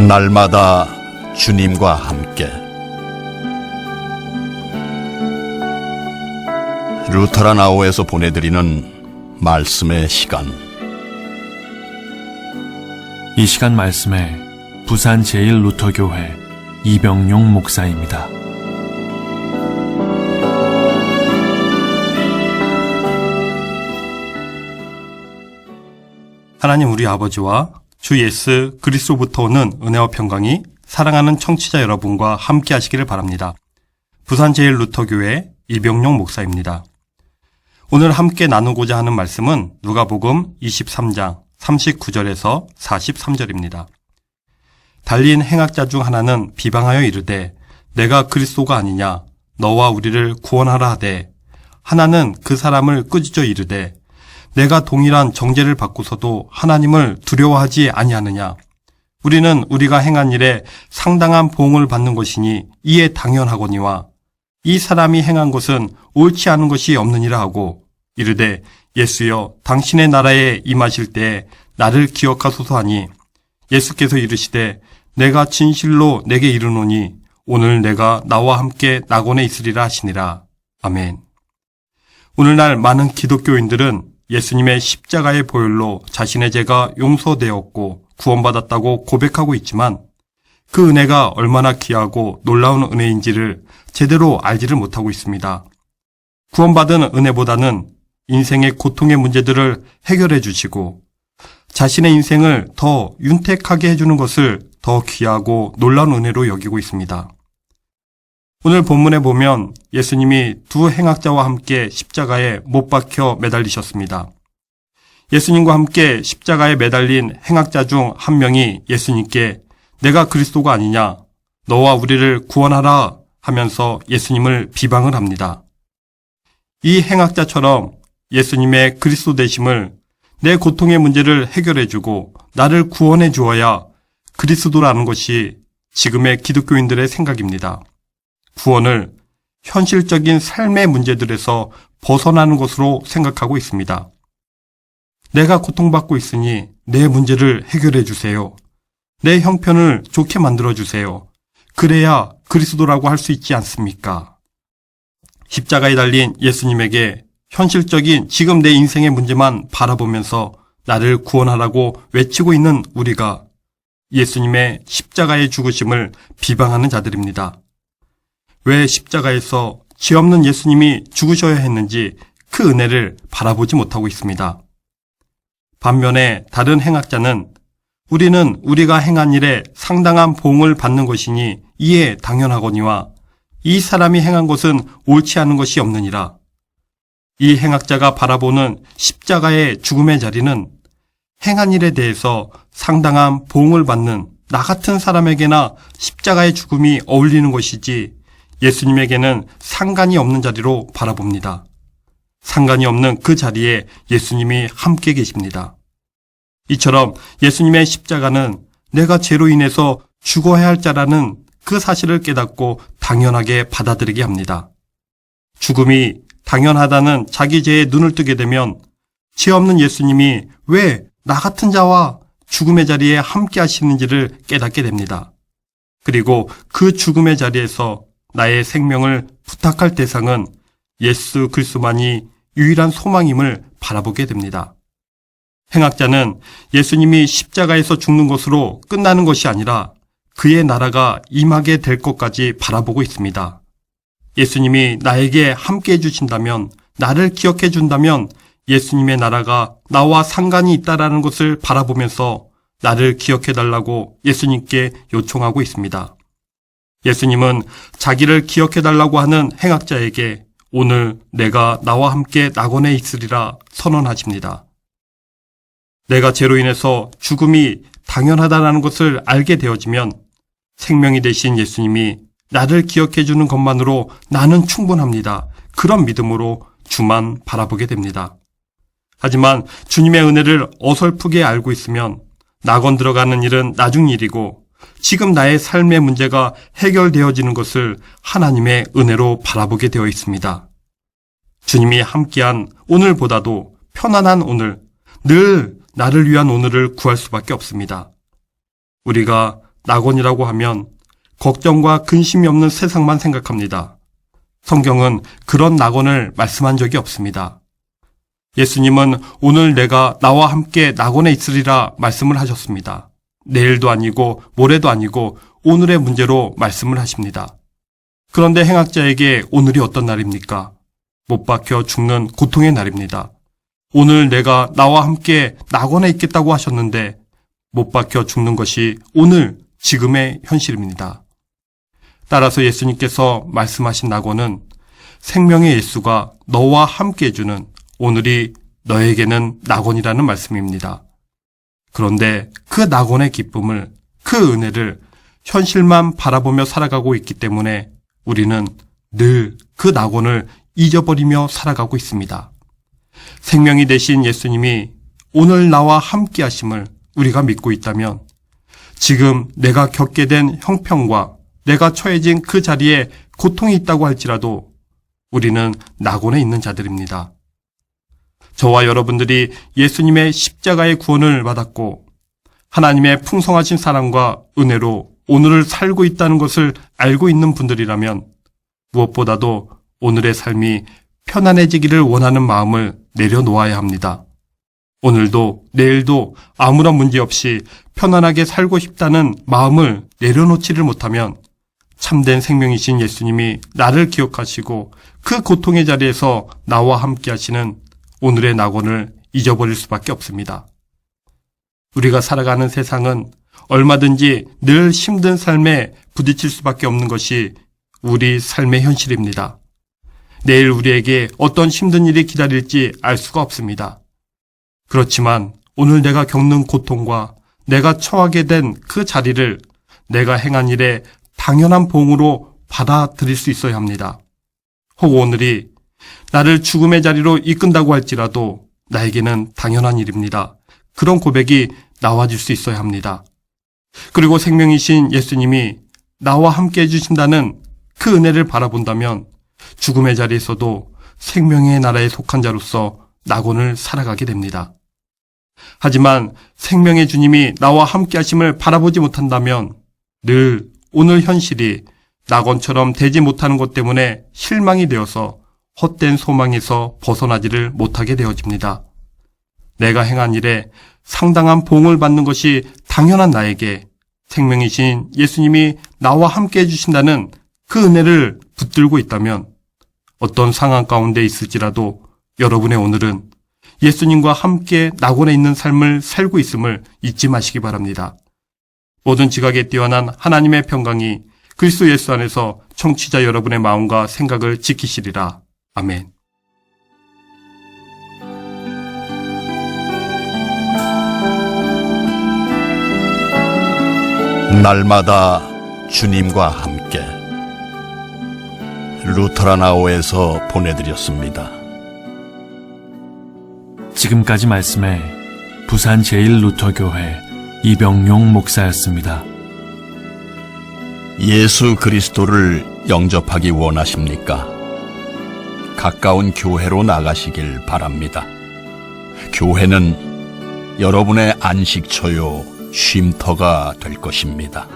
날마다 주님과 함께 루터란 아호에서 보내드리는 말씀의 시간. 이 시간 말씀에 부산 제1루터교회 이병용 목사입니다. 하나님 우리 아버지와 주 예수 그리스도부터 오는 은혜와 평강이 사랑하는 청취자 여러분과 함께 하시기를 바랍니다. 부산 제1루터교회 이병용 목사입니다. 오늘 함께 나누고자 하는 말씀은 누가복음 23장 39절에서 43절입니다. 달린 행악자 중 하나는 비방하여 이르되 내가 그리스도가 아니냐 너와 우리를 구원하라 하되, 하나는 그 사람을 꾸짖어 이르되 내가 동일한 정죄를 받고서도 하나님을 두려워하지 아니하느냐. 우리는 우리가 행한 일에 상당한 보응을 받는 것이니 이에 당연하거니와 이 사람이 행한 것은 옳지 않은 것이 없느니라 하고 이르되 예수여 당신의 나라에 임하실 때에 나를 기억하소서 하니, 예수께서 이르시되 내가 진실로 내게 이르노니 오늘 내가 나와 함께 낙원에 있으리라 하시니라. 아멘. 오늘날 많은 기독교인들은 예수님의 십자가의 보혈로 자신의 죄가 용서되었고 구원받았다고 고백하고 있지만 그 은혜가 얼마나 귀하고 놀라운 은혜인지를 제대로 알지를 못하고 있습니다. 구원받은 은혜보다는 인생의 고통의 문제들을 해결해 주시고 자신의 인생을 더 윤택하게 해주는 것을 더 귀하고 놀라운 은혜로 여기고 있습니다. 오늘 본문에 보면 예수님이 두 행악자와 함께 십자가에 못 박혀 매달리셨습니다. 예수님과 함께 십자가에 매달린 행악자 중 한 명이 예수님께 내가 그리스도가 아니냐 너와 우리를 구원하라 하면서 예수님을 비방을 합니다. 이 행악자처럼 예수님의 그리스도 되심을, 내 고통의 문제를 해결해주고 나를 구원해 주어야 그리스도라는 것이 지금의 기독교인들의 생각입니다. 구원을 현실적인 삶의 문제들에서 벗어나는 것으로 생각하고 있습니다. 내가 고통받고 있으니 내 문제를 해결해 주세요. 내 형편을 좋게 만들어 주세요. 그래야 그리스도라고 할 수 있지 않습니까? 십자가에 달린 예수님에게 현실적인 지금 내 인생의 문제만 바라보면서 나를 구원하라고 외치고 있는 우리가 예수님의 십자가의 죽으심을 비방하는 자들입니다. 왜 십자가에서 죄 없는 예수님이 죽으셔야 했는지 그 은혜를 바라보지 못하고 있습니다. 반면에 다른 행악자는 우리는 우리가 행한 일에 상당한 보응을 받는 것이니 이에 당연하거니와 이 사람이 행한 것은 옳지 않은 것이 없느니라. 이 행악자가 바라보는 십자가의 죽음의 자리는 행한 일에 대해서 상당한 보응을 받는 나 같은 사람에게나 십자가의 죽음이 어울리는 것이지 예수님에게는 상관이 없는 자리로 바라봅니다. 상관이 없는 그 자리에 예수님이 함께 계십니다. 이처럼 예수님의 십자가는 내가 죄로 인해서 죽어야 할 자라는 그 사실을 깨닫고 당연하게 받아들이게 합니다. 죽음이 당연하다는 자기 죄에 눈을 뜨게 되면 죄 없는 예수님이 왜 나 같은 자와 죽음의 자리에 함께 하시는지를 깨닫게 됩니다. 그리고 그 죽음의 자리에서 나의 생명을 부탁할 대상은 예수 그리스도만이 유일한 소망임을 바라보게 됩니다. 행악자는 예수님이 십자가에서 죽는 것으로 끝나는 것이 아니라 그의 나라가 임하게 될 것까지 바라보고 있습니다. 예수님이 나에게 함께 해주신다면, 나를 기억해 준다면 예수님의 나라가 나와 상관이 있다라는 것을 바라보면서 나를 기억해 달라고 예수님께 요청하고 있습니다. 예수님은 자기를 기억해 달라고 하는 행악자에게 오늘 내가 나와 함께 낙원에 있으리라 선언하십니다. 내가 죄로 인해서 죽음이 당연하다는 것을 알게 되어지면 생명이 되신 예수님이 나를 기억해 주는 것만으로 나는 충분합니다. 그런 믿음으로 주만 바라보게 됩니다. 하지만 주님의 은혜를 어설프게 알고 있으면 낙원 들어가는 일은 나중 일이고 지금 나의 삶의 문제가 해결되어지는 것을 하나님의 은혜로 바라보게 되어 있습니다. 주님이 함께한 오늘보다도 편안한 오늘, 늘 나를 위한 오늘을 구할 수밖에 없습니다. 우리가 낙원이라고 하면 걱정과 근심이 없는 세상만 생각합니다. 성경은 그런 낙원을 말씀한 적이 없습니다. 예수님은 오늘 내가 나와 함께 낙원에 있으리라 말씀을 하셨습니다. 내일도 아니고 모레도 아니고 오늘의 문제로 말씀을 하십니다. 그런데 행악자에게 오늘이 어떤 날입니까? 못 박혀 죽는 고통의 날입니다. 오늘 내가 나와 함께 낙원에 있겠다고 하셨는데 못 박혀 죽는 것이 오늘 지금의 현실입니다. 따라서 예수님께서 말씀하신 낙원은 생명의 예수가 너와 함께 해주는 오늘이 너에게는 낙원이라는 말씀입니다. 그런데 그 낙원의 기쁨을, 그 은혜를 현실만 바라보며 살아가고 있기 때문에 우리는 늘 그 낙원을 잊어버리며 살아가고 있습니다. 생명이 되신 예수님이 오늘 나와 함께 하심을 우리가 믿고 있다면 지금 내가 겪게 된 형편과 내가 처해진 그 자리에 고통이 있다고 할지라도 우리는 낙원에 있는 자들입니다. 저와 여러분들이 예수님의 십자가의 구원을 받았고 하나님의 풍성하신 사랑과 은혜로 오늘을 살고 있다는 것을 알고 있는 분들이라면 무엇보다도 오늘의 삶이 편안해지기를 원하는 마음을 내려놓아야 합니다. 오늘도 내일도 아무런 문제 없이 편안하게 살고 싶다는 마음을 내려놓지를 못하면 참된 생명이신 예수님이 나를 기억하시고 그 고통의 자리에서 나와 함께 하시는 오늘의 낙원을 잊어버릴 수밖에 없습니다. 우리가 살아가는 세상은 얼마든지 늘 힘든 삶에 부딪힐 수밖에 없는 것이 우리 삶의 현실입니다. 내일 우리에게 어떤 힘든 일이 기다릴지 알 수가 없습니다. 그렇지만 오늘 내가 겪는 고통과 내가 처하게 된 그 자리를 내가 행한 일의 당연한 보응으로 받아들일 수 있어야 합니다. 혹 오늘이 나를 죽음의 자리로 이끈다고 할지라도 나에게는 당연한 일입니다. 그런 고백이 나와질 수 있어야 합니다. 그리고 생명이신 예수님이 나와 함께 해주신다는 그 은혜를 바라본다면 죽음의 자리에서도 생명의 나라에 속한 자로서 낙원을 살아가게 됩니다. 하지만 생명의 주님이 나와 함께 하심을 바라보지 못한다면 늘 오늘 현실이 낙원처럼 되지 못하는 것 때문에 실망이 되어서 헛된 소망에서 벗어나지를 못하게 되어집니다. 내가 행한 일에 상당한 보응을 받는 것이 당연한 나에게 생명이신 예수님이 나와 함께 해주신다는 그 은혜를 붙들고 있다면 어떤 상황 가운데 있을지라도 여러분의 오늘은 예수님과 함께 낙원에 있는 삶을 살고 있음을 잊지 마시기 바랍니다. 모든 지각에 뛰어난 하나님의 평강이 그리스도 예수 안에서 청취자 여러분의 마음과 생각을 지키시리라. 아멘. 날마다 주님과 함께 루터라나오에서 보내드렸습니다. 지금까지 말씀해 부산 제1루터교회 이병용 목사였습니다. 예수 그리스도를 영접하기 원하십니까? 가까운 교회로 나가시길 바랍니다. 교회는 여러분의 안식처요 쉼터가 될 것입니다.